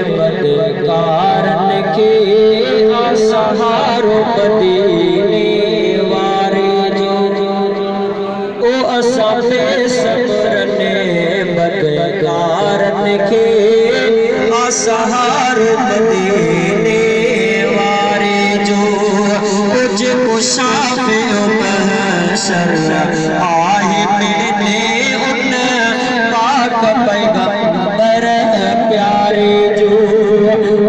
बदकारन के असहारो मदीने वारे जो ओ असां पे सबरने बदकारन के असहारो मदीने वारे जो मुझको शाफे महशर आहे मिलने उन पाक पैगंबर प्यारे जो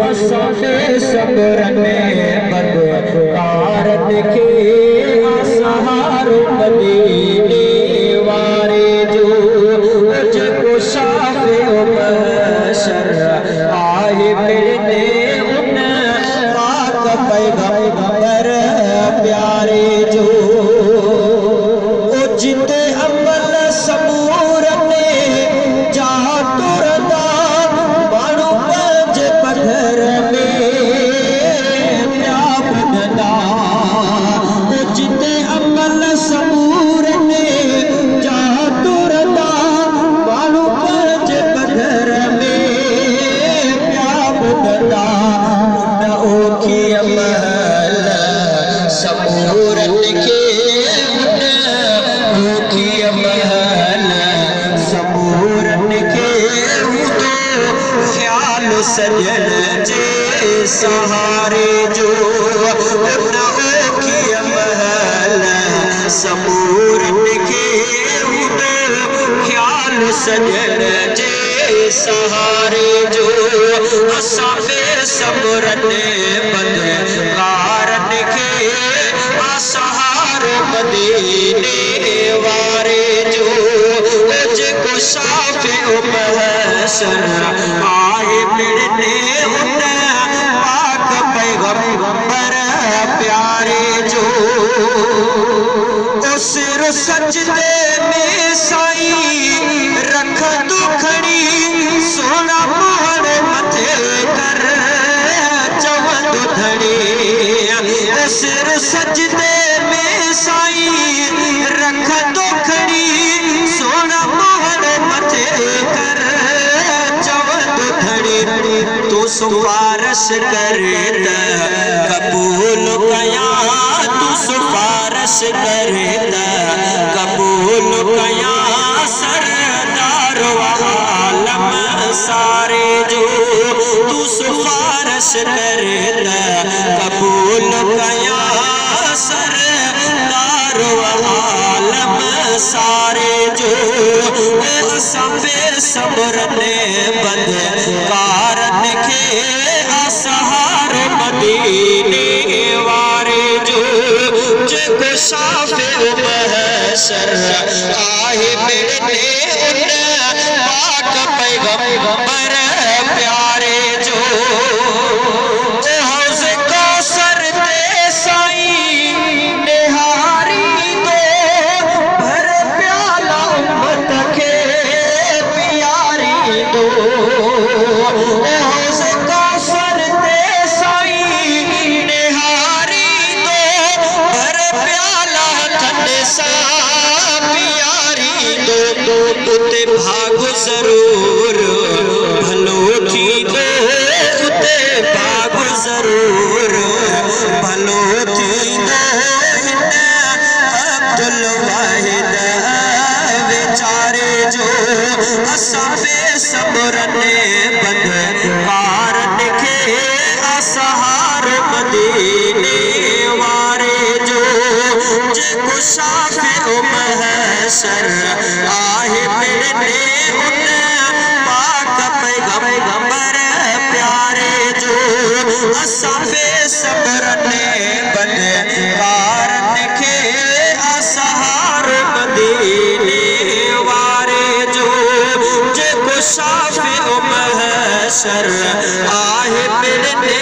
असां पे सबरने बदकारन के असहारो मदीने वारे जो मुझको शाफे महशर आहे मिलने उन पाक पैगंबर प्यारे जो जिते अमल सबूर ने जा तुरदा माण्हू पंज पत्थर में प्या बुधदा जिते अमल सबूर ने जा तुरदा माण्हू पंज पत्थर में प्या बुधदा उन ओखी अमल सबूर के सजन जे सहारे जो न ओखी महल सबूर के ख्याल सजन जे सहारे जो असां पे सबरन बदकारन के असहारो मदीने वारे जो मुझको शाफे महशर आहे मिलने उन पाक पैगंबर प्यारे जो सिर सजदे में साईं रख दुखड़ी सोना मोहर मथे कर चवंद धड़ी सिर सजदे में साईं रख दुखड़ी सोना मोहर मथे कर तू सिफारिश करे त कबूल कया तू सिफारिश करे त कबूल कया सरदार आलम सारे जो तू सिफारिश करे त कबूल कया सरदार आलम सारे जो असां पे सबरने बदकारन के असहारो मदीने वारे जो मुझको शाफे महशर आहे मिलने उन पाक पैगंबर प्यारे जो हौज़ कौसर ते साईं निहारी दो भर प्याला उम्मत के प्यारी दो हौज़ कौसर ते साईं निहारी दो भर प्याला ठंडे सा प्यारी दो उते भाग जरूर भलो थी दो उते भाग जरूर भलो थी दो अब्दुल वाहिद बेचारे जो असां पे सबरने बदकारन के असहारो मदीने वारे जो मुझको शाफे महशर आहे मिलने उन पाक पैगंबर प्यारे जो असां पे सबरने बदकारन के असहारो मदीने वारे जो मुझको शाफे महशर आहे मिलने